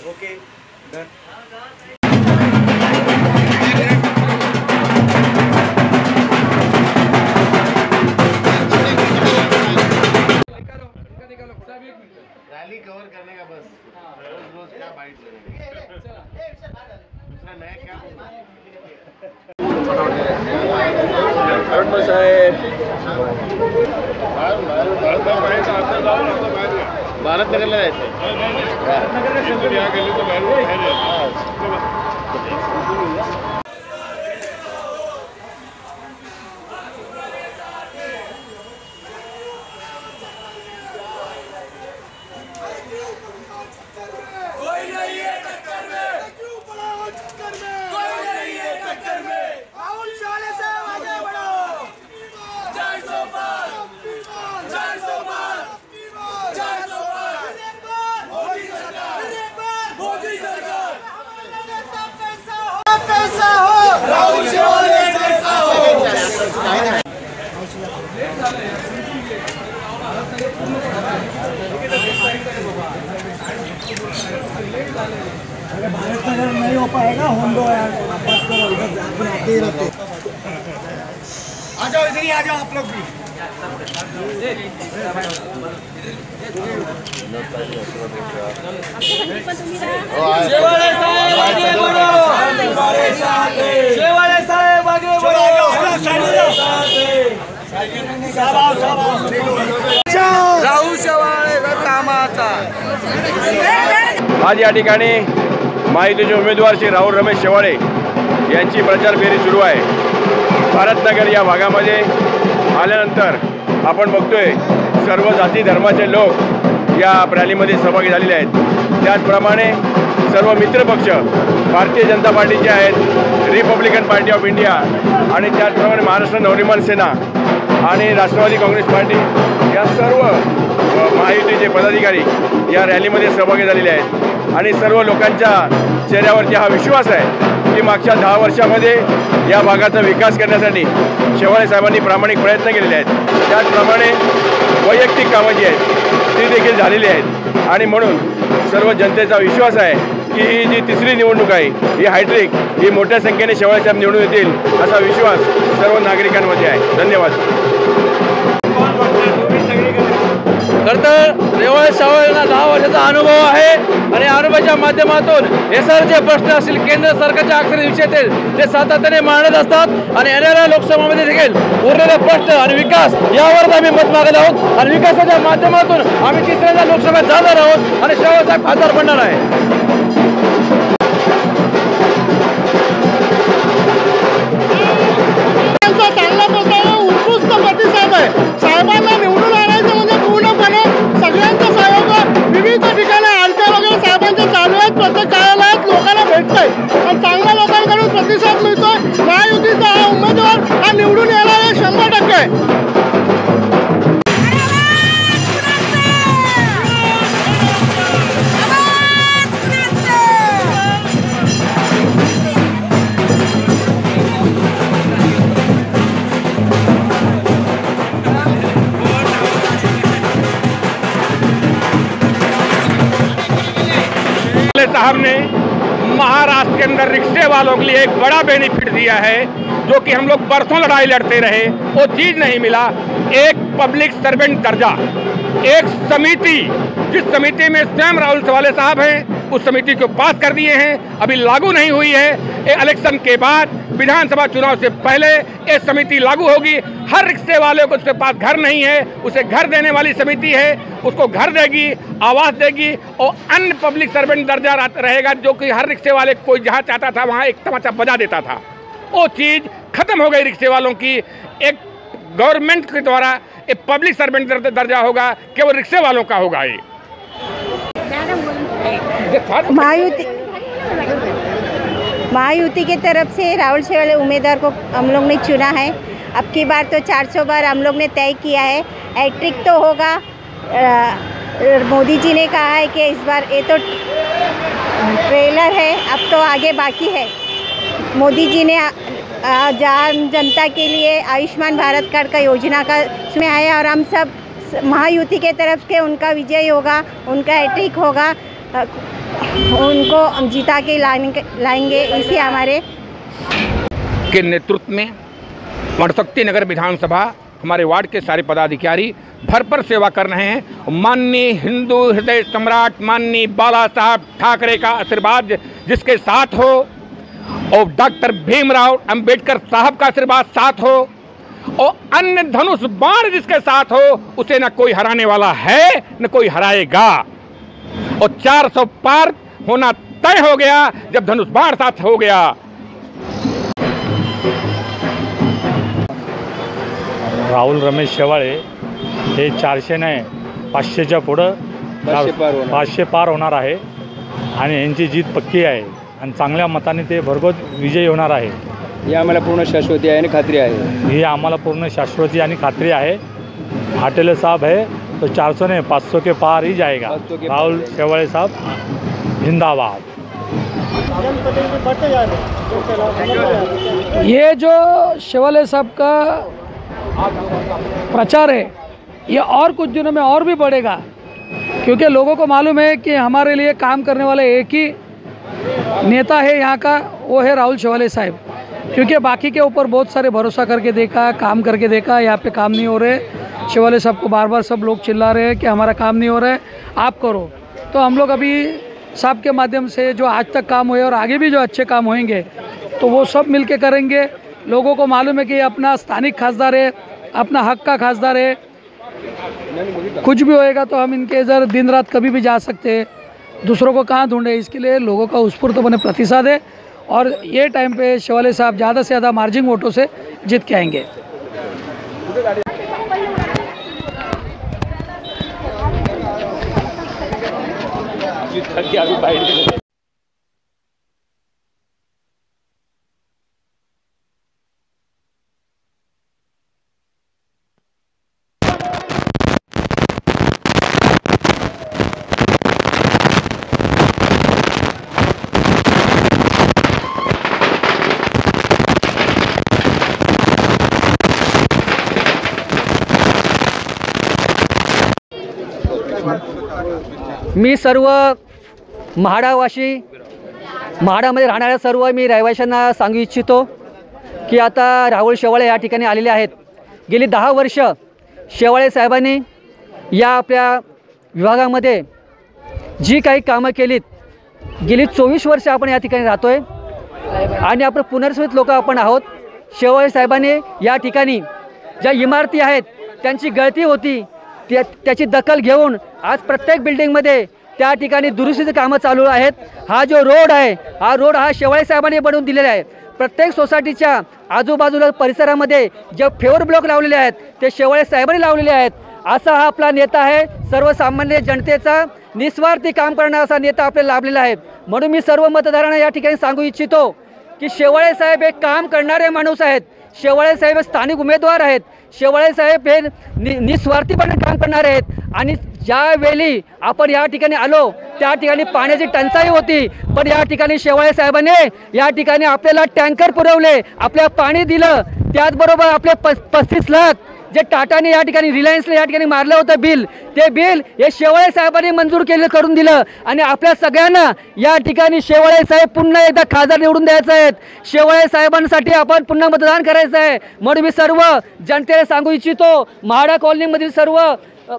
Okay done. Rally cover करने का बस रोज रोज क्या बाइट लेंगे दूसरा नया क्या भारत नगर ला जायचं अरे भारत नगर नहीं हो पाएगा, होम दो यार, वापस करो, इधर आते ही रहते। आ जाओ इधर ही आ जाओ आप लोग भी। शेवाळे साहेब आगे बढ़ो, शेवाळे साहेब आगे बढ़ो, राहुल शेवाळे का कामाचा। आज या ठिकाणी महायुतीचे उमेदवार श्री राहुल रमेश शेवाळे यांची प्रचार फेरी सुरू आहे। भारतनगर या भागामध्ये आल्यानंतर आपण बघतोय सर्व जाती धर्माचे लोक या रॅलीमध्ये सहभागी झालेले आहेत। त्याचप्रमाणे सर्व मित्रपक्ष भारतीय जनता पार्टीचे आहेत, रिपब्लिकन पार्टी ऑफ इंडिया आणि त्याचप्रमाणे महाराष्ट्र नवनिर्माण सेना आणि राष्ट्रवादी काँग्रेस पार्टी या सर्व महायुतीचे पदाधिकारी या रॅलीमध्ये सहभागी झालेले आहेत। आणि सर्व लोकांच्या चेहऱ्यावरती हा विश्वास आहे की मागच्या 10 वर्षामध्ये या भागाचा विकास करण्यासाठी शेवाळे साहेबांनी प्रामाणिक प्रयत्न केलेले आहेत। त्याचप्रमाणे वैयक्तिक कामं जी आहेत ती देखील झालेली आहेत आणि म्हणून सर्व जनतेचा विश्वास आहे की ही जी तिसरी निवडणूक आहे ही हायट्रिक ही मोठ्या संख्येने शेवाळे साहेब निवडून येतील असा विश्वास सर्व नागरिकांमध्ये आहे। धन्यवाद। खरं तर शेवाळे साहेबांना 10 वर्षाचा अनुभव आहे आणि अनुभवाच्या माध्यमातून हे सर्व जे प्रश्न असतील केंद्र सरकारच्या अक्षरी विषय ते सातत्याने मांडत असतात आणि येणाऱ्या लोकसभामध्ये देखील उरलेले प्रश्न आणि विकास यावरच आम्ही मत मागत आहोत आणि विकासाच्या माध्यमातून आम्ही तिसऱ्यांदा लोकसभेत जाणार आहोत आणि शेवाळे साहेब खासदार बनणार आहे। चांगल्या प्रकारे उत्कृष्ट प्रतिसाद आहे। साहेबांना निवडून आणायचं म्हणजे पूर्णपणे सगळ्यांचा सहयोग विविध ठिकाणी आलत्या वगैरे साहेबांच्या चालू आहेत, प्रत्येक कार्यालयात लोकांना भेटतंय आणि चांगल्या लोकांकडून प्रतिसाद मिळतोय। महायुतीचा हा उमेदवार हा निवडून येणार आहे 100%। साहब ने महाराष्ट्र के अंदर रिक्शे वालों के लिए एक बड़ा बेनिफिट दिया है जो कि हम लोग बरसों लड़ाई लड़ते रहे, वो चीज़ नहीं मिला। एक पब्लिक सर्वेंट दर्जा, एक समिति, जिस समिति में स्वयं राहुल शेवाळे साहब हैं उस समिति को पास कर दिए हैं, अभी लागू नहीं हुई है। इलेक्शन के बाद विधानसभा चुनाव से पहले ये समिति लागू होगी। हर रिक्शे वाले को उसके पास घर नहीं है, उसे घर देने वाली समिति है, उसको घर देगी, आवास देगी और अन्य पब्लिक सर्वेंट दर्जा रहेगा जो कि हर रिक्शे वाले कोई जहाँ चाहता था वहाँ एक तमाचा बजा देता था। वो चीज़ खत्म हो गई रिक्शे वालों की। एक गवर्नमेंट के द्वारा एक पब्लिक सर्वेंट दर्जा होगा, केवल रिक्शे वालों का होगा। ये महायुति की तरफ से राहुल शेवाळे उम्मीदवार को हम लोग ने चुना है। अब की बार तो 400 बार हम लोग ने तय किया है, हैट्रिक तो होगा। मोदी जी ने कहा है कि इस बार ये तो ट्रेलर है, अब तो आगे बाकी है। मोदी जी ने जनता के लिए आयुष्मान भारत कार्ड का योजना का उसमें आया और हम सब महायुति के तरफ के उनका विजय होगा, उनका हैट्रिक होगा, उनको जिता के लाएंगे। इसी हमारे के नेतृत्व में वनशक्ति नगर विधानसभा हमारे वार्ड के सारे पदाधिकारी भरपूर सेवा कर रहे हैं। माननीय हिंदू हृदय सम्राट माननीय बाला साहब ठाकरे का आशीर्वाद जिसके साथ हो और डॉक्टर भीमराव अंबेडकर साहब का आशीर्वाद साथ हो और अन्य धनुष बाण जिसके साथ हो उसे न कोई हराने वाला है न कोई हराएगा। और 400 पार होना तय हो गया जब धनुष बाण साथ हो गया। राहुल रमेश शेवाळे हे 400 नाही 500च्या पुढं 500 पार होणार आहे आणि यांची जीत पक्की आहे आणि चांगल्या मताने ते भरघोस विजयी होणार आहे। ही आम्हाला पूर्ण शाश्वती आहे आणि खात्री आहे। ही आम्हाला पूर्ण शाश्वती आणि खात्री आहे। आटेले साहब है तो 400 नहीं 500 के पार ही जाएगा। राहुल शेवाळे साहब जिंदाबाद। ये जो शेवाळे साहब का प्रचार है ये और कुछ दिनों में और भी बढ़ेगा, क्योंकि लोगों को मालूम है कि हमारे लिए काम करने वाले एक ही नेता है यहाँ का, वो है राहुल शेवाळे साहब। क्योंकि बाकी के ऊपर बहुत सारे भरोसा करके देखा, काम करके देखा, यहाँ पे काम नहीं हो रहे। शेवाळे साहब को बार बार सब लोग चिल्ला रहे हैं कि हमारा काम नहीं हो रहा है, आप करो। तो हम लोग अभी साहब के माध्यम से जो आज तक काम हुए और आगे भी जो अच्छे काम होंगे तो वो सब मिल के करेंगे। लोगों को मालूम है कि अपना स्थानिक खासदार है, अपना हक का खासदार है। कुछ भी होएगा तो हम इनके इधर दिन रात कभी भी जा सकते हैं, दूसरों को कहाँ ढूंढे। इसके लिए लोगों का उत्स्फूर्तपणे प्रतिसाद है और ये टाइम पे शेवाळे साहब ज़्यादा से ज़्यादा मार्जिन वोटों से जीत के आएंगे। मी सर्व म्हाडावासी, म्हाडामध्ये राहणाऱ्या सर्व मी रहिवाशांना सांगू इच्छितो की आता राहुल शेवाळे या ठिकाणी आलेले आहेत। गेली 10 वर्ष शेवाळे साहेबांनी या आपल्या विभागामध्ये जी काही कामं केलीत, गेली 24 वर्ष आपण या ठिकाणी राहतो आहे आणि आपण पुनर्स्थित लोक आपण आहोत। शेवाळे साहेबांनी या ठिकाणी ज्या इमारती आहेत त्यांची गळती होती त्याची दखल घेऊन आज प्रत्येक बिल्डिंगमध्ये त्या ठिकाणी दुरुस्तीचे कामं चालू आहेत। हा जो रोड आहे हा रोड शेवाळे साहेबांनी बनवून दिलेला आहे। प्रत्येक सोसायटीच्या आजूबाजूला परिसरामध्ये जे फेवर ब्लॉक लावलेले आहेत ते शेवाळे साहेबांनी लावलेले आहेत। असा हा आपला नेता आहे, सर्वसामान्य जनतेचा निस्वार्थी काम करणारा असा नेता आपल्याला लाभलेला आहे। म्हणून मी सर्व मतदारांना या ठिकाणी सांगू इच्छितो की शेवाळे साहेब हे काम करणारे माणूस आहेत। शेवाळे साहेब स्थानिक उमेदवार आहेत। शेवाळे साहेब हे निस्वार्थीपणे काम करणारे आहेत आणि ज्यावेळी आपण या ठिकाणी आलो त्या ठिकाणी पाण्याची टंचाई होती, पण या ठिकाणी शेवाळे साहेबांनी या ठिकाणी आपल्याला टँकर पुरवले, आपल्याला पाणी दिलं। त्याचबरोबर आपले 35 लाख जे टाटाने या ठिकाणी रिलायन्सला या ठिकाणी मारलं होतं बिल, ते बिल हे शेवाळे साहेबांनी मंजूर केलं, करून दिलं आणि आपल्या सगळ्यांना या ठिकाणी शेवाळे साहेब पुन्हा एकदा खासदार निवडून द्यायचे आहेत। शेवाळे साहेबांसाठी आपण पुन्हा मतदान करायचं आहे। म्हणून मी सर्व जनतेला सांगू इच्छितो, म्हाडा कॉलनीमधील सर्व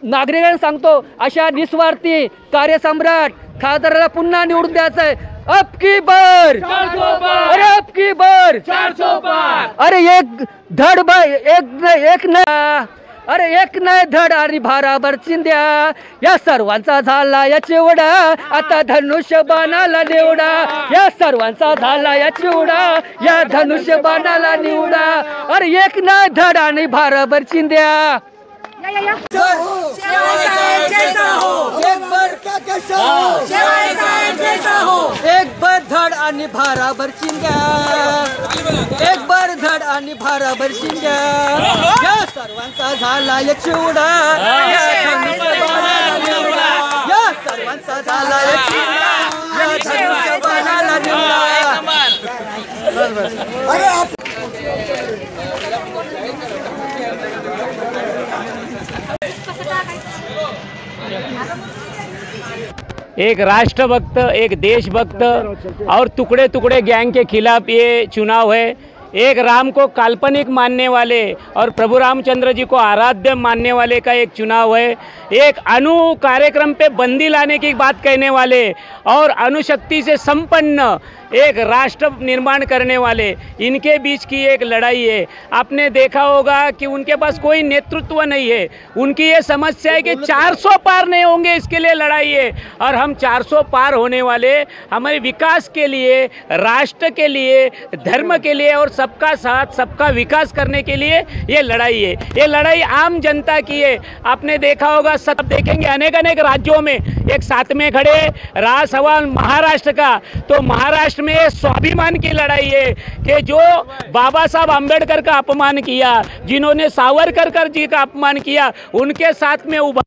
नागरिकांना सांगतो, अशा निस्वार्थी कार्यसम्राट खासदाराला पुन्हा निवडून द्यायचं आहे। अब की बार 400 पार, अरे अब की बार 400 पार, अरे एक धड एक न, अरे एक नाही धड आणि भाराभर चिंध्या, या सर्वांचा झाला या चिवडा, आता धनुष्य बाणाला निवडा, या सर्वांचा झाला या चिवडा, या धनुष्य बाणाला निवडा, अरे एक नाही धड आणि भाराभर चिंध्या। शेवाळे साहेब जैसा हो, एक बार का कैसा हो, शेवाळे साहेब जैसा हो, एक बार धड आणि भाराभर चिंध्या, एक बार धड आणि भाराभर चिंध्या, या सर्वांचा झाला या चिवडा, या धनुष्य बाणाला निवडा, या सर्वांचा झाला या चिवडा, या धनुष्य बाणाला निवडा। एक राष्ट्रभक्त, एक देशभक्त और टुकड़े टुकड़े गैंग के खिलाफ ये चुनाव है। एक राम को काल्पनिक मानने वाले और प्रभु रामचंद्र जी को आराध्य मानने वाले का एक चुनाव है। एक अणु कार्यक्रम पे बंदी लाने की बात कहने वाले और अणुशक्ति से संपन्न एक राष्ट्र निर्माण करने वाले, इनके बीच की एक लड़ाई है। आपने देखा होगा कि उनके पास कोई नेतृत्व नहीं है। उनकी ये समस्या है कि 400 पार नहीं होंगे, इसके लिए लड़ाई है। और हम 400 पार होने वाले, हमारे विकास के लिए, राष्ट्र के लिए, धर्म के लिए और सबका साथ सबका विकास करने के लिए ये लड़ाई है। ये लड़ाई आम जनता की है। आपने देखा होगा, सब देखेंगे अनेक राज्यों में एक साथ में खड़े। रहा सवाल महाराष्ट्र का, तो महाराष्ट्र में स्वाभिमान की लड़ाई है कि जो बाबा साहब अंबेडकर का अपमान किया, जिन्होंने सावरकर जी का अपमान किया, उनके साथ में उभर